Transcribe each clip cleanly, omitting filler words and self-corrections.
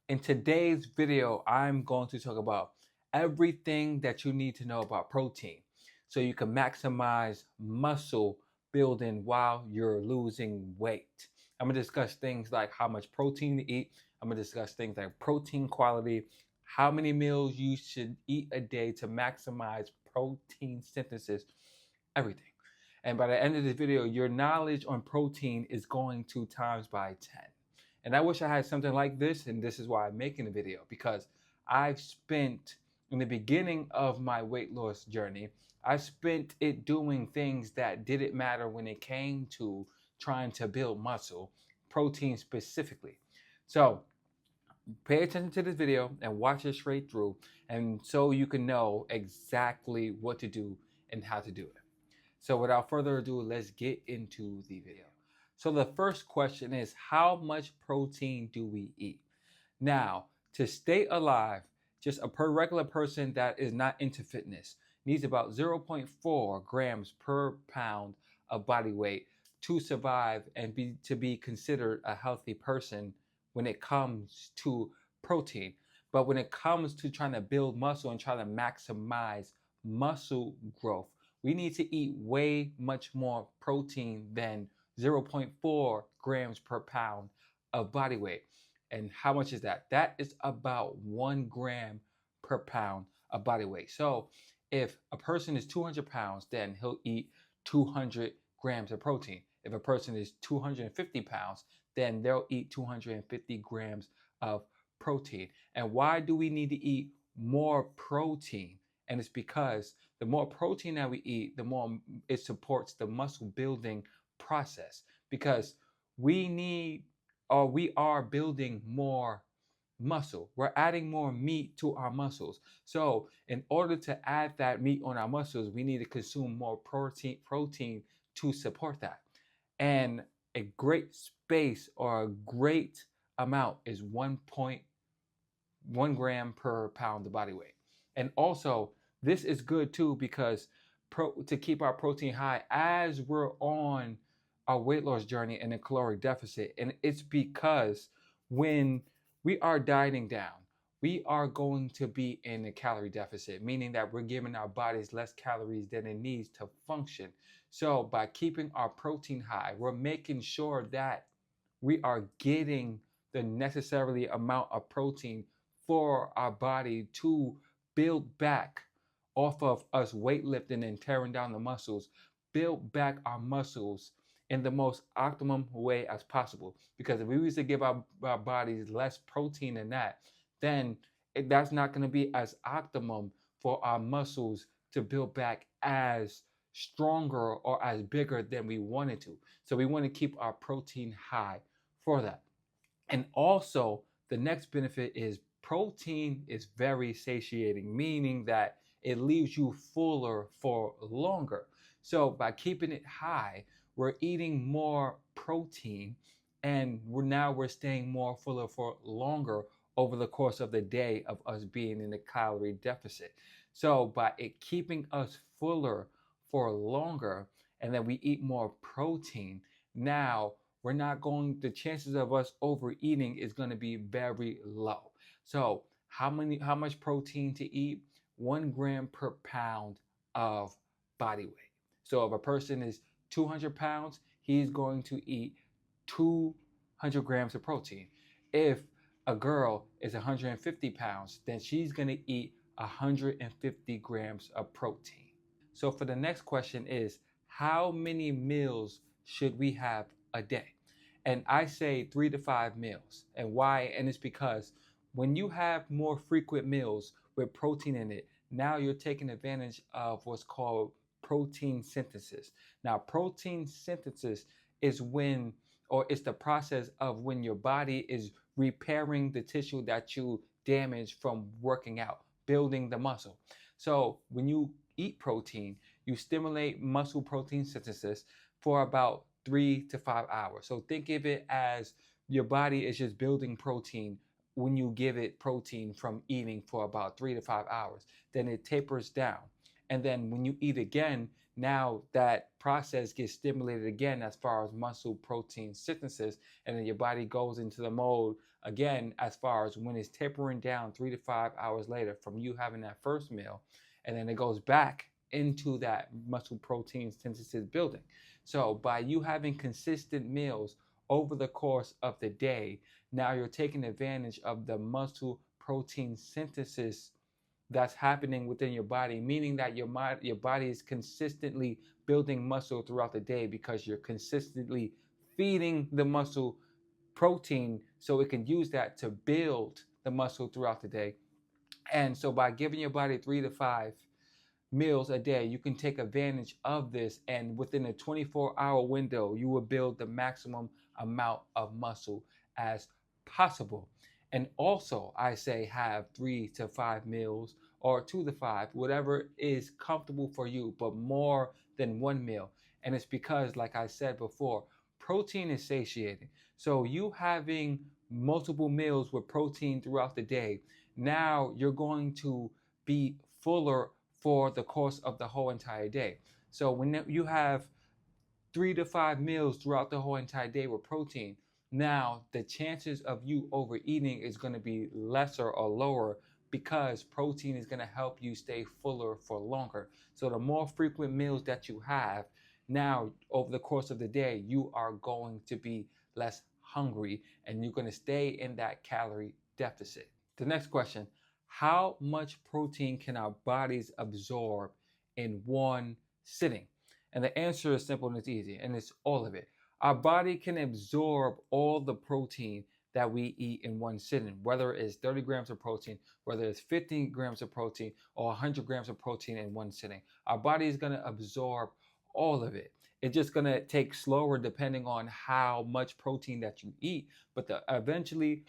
In today's video, I'm going to talk about everything that you need to know about protein so you can maximize muscle building while you're losing weight. I'm going to discuss things like how much protein to eat. I'm going to discuss things like protein quality, how many meals you should eat a day to maximize protein synthesis, everything. And by the end of this video, your knowledge on protein is going to times by 10. And I wish I had something like this, and this is why I'm making the video, because I've spent, in the beginning of my weight loss journey, I spent it doing things that didn't matter when it came to trying to build muscle, protein specifically. So pay attention to this video and watch it straight through, and so you can know exactly what to do and how to do it. So without further ado, let's get into the video. So the first question is, how much protein do we eat? Now, to stay alive, just a regular person that is not into fitness needs about 0.4 grams per pound of body weight to survive and to be considered a healthy person when it comes to protein. But when it comes to trying to build muscle and trying to maximize muscle growth, we need to eat way much more protein than 0.4 grams per pound of body weight. And how much is that? That is about 1 gram per pound of body weight. So if a person is 200 pounds, then he'll eat 200 grams of protein. If a person is 250 pounds, then they'll eat 250 grams of protein. And why do we need to eat more protein? And it's because the more protein that we eat, the more it supports the muscle building process, because we are building more muscle. We're adding more meat to our muscles. So in order to add that meat on our muscles, we need to consume more protein to support that. And a great space or a great amount is 1.1 gram per pound of body weight. And also, this is good too, because to keep our protein high as we're on our weight loss journey and a caloric deficit. And it's because when we are dieting down, we are going to be in a calorie deficit, meaning that we're giving our bodies less calories than it needs to function. So by keeping our protein high, we're making sure that we are getting the necessary amount of protein for our body to build back off of us weightlifting and tearing down the muscles, build back our muscles in the most optimum way as possible. Because if we used to give our bodies less protein than that, then that's not going to be as optimum for our muscles to build back as stronger or as bigger than we wanted to. So we want to keep our protein high for that. And also, the next benefit is protein is very satiating, meaning that it leaves you fuller for longer. So by keeping it high, we're eating more protein, and we're staying more fuller for longer over the course of the day of us being in a calorie deficit. So by it keeping us fuller for longer, and then we eat more protein, now the chances of us overeating is going to be very low. So how much protein to eat? 1 gram per pound of body weight. So if a person is 200 pounds, he's going to eat 200 grams of protein. If a girl is 150 pounds, then she's going to eat 150 grams of protein. So for the next question is, how many meals should we have a day? And I say 3 to 5 meals. And why? And it's because when you have more frequent meals with protein in it, now you're taking advantage of what's called protein synthesis. Now, protein synthesis is it's the process of when your body is repairing the tissue that you damaged from working out, building the muscle. So when you eat protein, you stimulate muscle protein synthesis for about 3 to 5 hours. So think of it as your body is just building protein when you give it protein from eating for about 3 to 5 hours. Then it tapers down. And then when you eat again, now that process gets stimulated again as far as muscle protein synthesis, and then your body goes into the mode again, as far as when it's tapering down 3 to 5 hours later from you having that first meal, and then it goes back into that muscle protein synthesis building. So by you having consistent meals over the course of the day, now you're taking advantage of the muscle protein synthesis that's happening within your body, meaning that your body is consistently building muscle throughout the day because you're consistently feeding the muscle protein so it can use that to build the muscle throughout the day. And so by giving your body 3 to 5 meals a day, you can take advantage of this, and within a 24-hour window, you will build the maximum amount of muscle as possible. And also, I say have 3 to 5 meals or 2 to 5, whatever is comfortable for you, but more than one meal. And it's because, like I said before, protein is satiating. So you having multiple meals with protein throughout the day, now you're going to be fuller for the course of the whole entire day. So when you have 3 to 5 meals throughout the whole entire day with protein, now the chances of you overeating is going to be lesser or lower because protein is going to help you stay fuller for longer. So the more frequent meals that you have, now over the course of the day, you are going to be less hungry and you're going to stay in that calorie deficit. The next question: how much protein can our bodies absorb in one sitting? And the answer is simple and it's easy, and it's all of it. Our body can absorb all the protein that we eat in one sitting, whether it's 30 grams of protein, whether it's 15 grams of protein, or 100 grams of protein in one sitting. Our body is going to absorb all of it. It's just going to take slower depending on how much protein that you eat, but eventually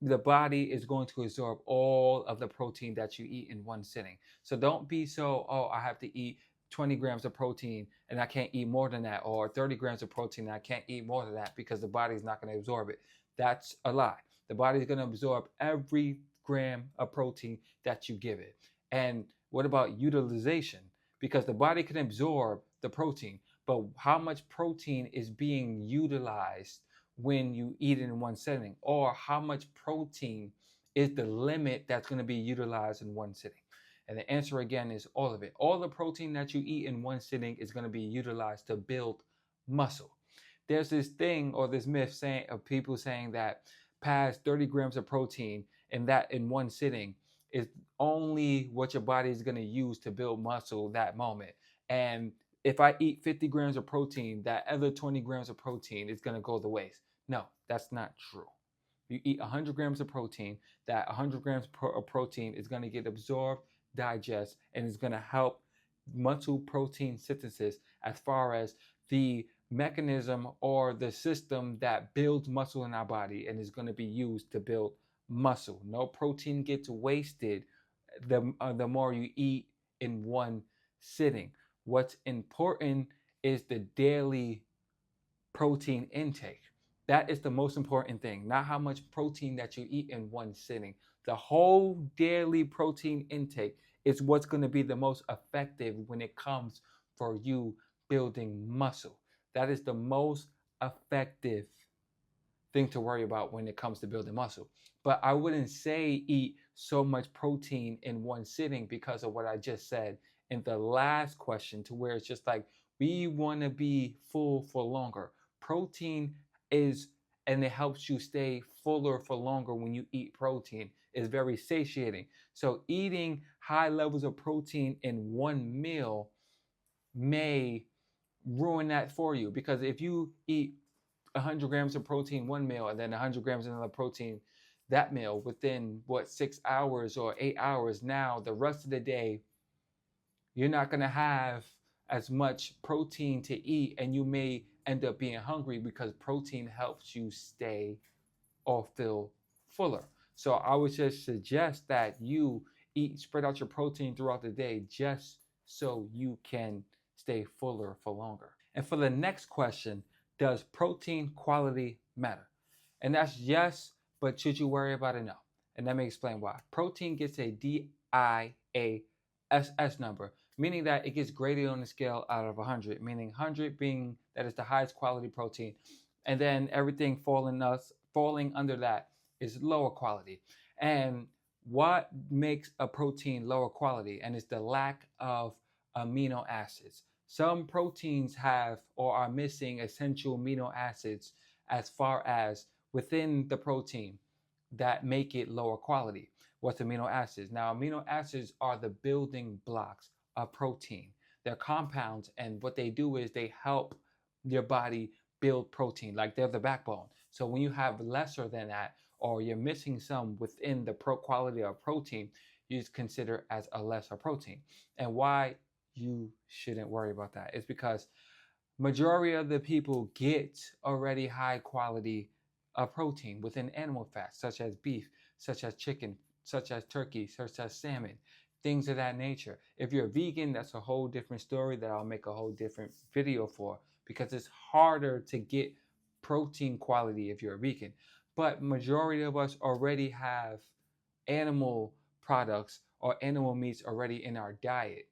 the body is going to absorb all of the protein that you eat in one sitting. So don't be so, oh, I have to eat 20 grams of protein and I can't eat more than that, or 30 grams of protein and I can't eat more than that because the body's not going to absorb it. That's a lie. The body's going to absorb every gram of protein that you give it. And what about utilization? Because the body can absorb the protein, but how much protein is being utilized when you eat it in one sitting, or how much protein is the limit that's going to be utilized in one sitting? And the answer again is all of it. All the protein that you eat in one sitting is going to be utilized to build muscle. There's this thing or this myth saying of people saying that past 30 grams of protein and that in one sitting is only what your body is going to use to build muscle that moment. And if I eat 50 grams of protein, that other 20 grams of protein is going to go to waste. No, that's not true. You eat 100 grams of protein, that 100 grams of protein is going to get absorbed, digest, and is going to help muscle protein synthesis as far as the mechanism or the system that builds muscle in our body and is going to be used to build muscle. No protein gets wasted the more you eat in one sitting. What's important is the daily protein intake. That is the most important thing, not how much protein that you eat in one sitting. The whole daily protein intake is what's going to be the most effective when it comes for you building muscle. That is the most effective thing to worry about when it comes to building muscle. But I wouldn't say eat so much protein in one sitting because of what I just said in the last question, to where it's just like we want to be full for longer. Protein is, and it helps you stay fuller for longer when you eat protein, is very satiating. So eating high levels of protein in one meal may ruin that for you, because if you eat 100 grams of protein one meal and then 100 grams of another protein that meal within 6 hours or 8 hours, now the rest of the day you're not going to have as much protein to eat, and you may end up being hungry because protein helps you stay or feel fuller. So I would just suggest that you spread out your protein throughout the day just so you can stay fuller for longer. And for the next question, does protein quality matter? And that's yes, but should you worry about it? No. And let me explain why. Protein gets a DIASS number, meaning that it gets graded on a scale out of 100, meaning 100 being that it's the highest quality protein, and then everything falling under that is lower quality. And what makes a protein lower quality? And it's the lack of amino acids. Some proteins have or are missing essential amino acids as far as within the protein that make it lower quality. What's amino acids? Now, amino acids are the building blocks of protein. They're compounds, and what they do is they help your body build protein, like they're the backbone. So when you have lesser than that, or you're missing some within the quality of protein, you consider as a lesser protein. And why you shouldn't worry about that is because majority of the people get already high quality protein within animal fats, such as beef, such as chicken, such as turkey, such as salmon, things of that nature. If you're a vegan, that's a whole different story that I'll make a whole different video for, because it's harder to get protein quality if you're a vegan. But majority of us already have animal products or animal meats already in our diet.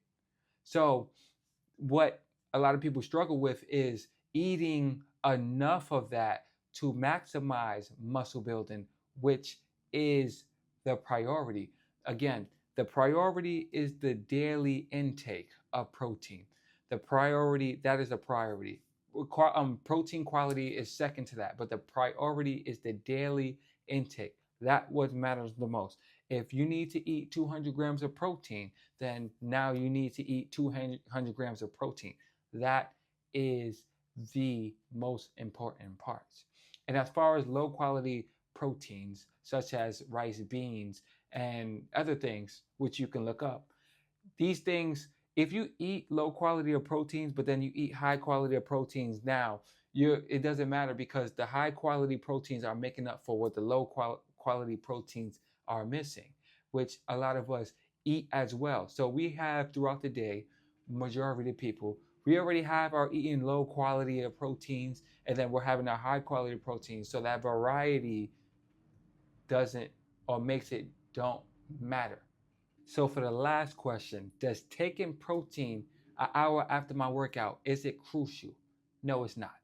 So what a lot of people struggle with is eating enough of that to maximize muscle building, which is the priority. Again, the priority is the daily intake of protein. The priority, that is a priority. Protein quality is second to that, but the priority is the daily intake. That what matters the most. If you need to eat 200 grams of protein, then now you need to eat 200 grams of protein. That is the most important parts. And as far as low quality proteins, such as rice, beans, and other things, which you can look up, these things, if you eat low quality of proteins, but then you eat high quality of proteins now, it doesn't matter, because the high quality proteins are making up for what the low quality proteins are missing, which a lot of us eat as well. So we have throughout the day, majority of people, we already have our eating low quality of proteins, and then we're having our high quality proteins. So that variety doesn't, or makes it don't matter. So for the last question, does taking protein an hour after my workout, is it crucial? No, it's not.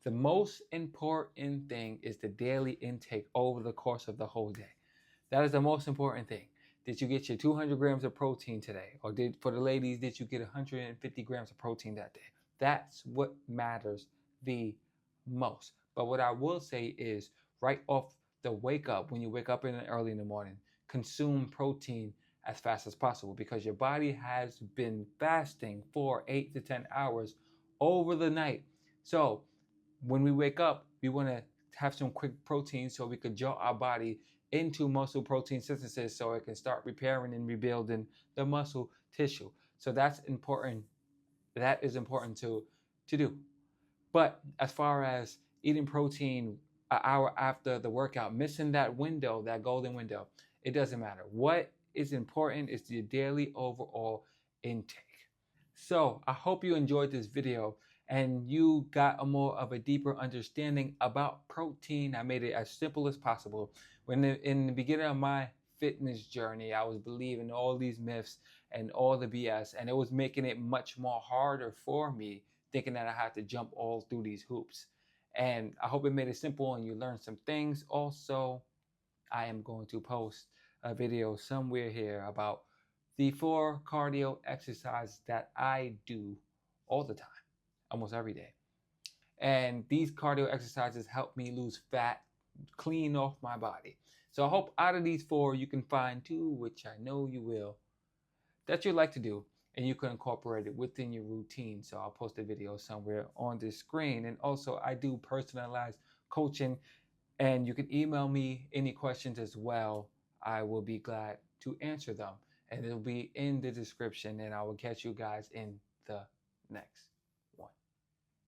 The most important thing is the daily intake over the course of the whole day. That is the most important thing. Did you get your 200 grams of protein today? Or for the ladies, did you get 150 grams of protein that day? That's what matters the most. But what I will say is, right off the wake up, when you wake up early in the morning, consume protein as fast as possible, because your body has been fasting for 8 to 10 hours over the night. So when we wake up, we want to have some quick protein so we could jolt our body into muscle protein synthesis, so it can start repairing and rebuilding the muscle tissue. So that's important. That is important to do. But as far as eating protein an hour after the workout, missing that window, that golden window, it doesn't matter. What is important is the daily overall intake. So I hope you enjoyed this video and you got a more of a deeper understanding about protein. I made it as simple as possible. In the beginning of my fitness journey, I was believing all these myths and all the BS, and it was making it much more harder for me, thinking that I had to jump all through these hoops. And I hope it made it simple and you learned some things. Also, I am going to post a video somewhere here about the 4 cardio exercises that I do all the time, almost every day. And these cardio exercises help me lose fat, clean off my body. So I hope out of these 4, you can find 2, which I know you will, that you like to do, and you can incorporate it within your routine. So I'll post a video somewhere on this screen. And also, I do personalized coaching, and you can email me any questions as well. I will be glad to answer them, and it'll be in the description, and I will catch you guys in the next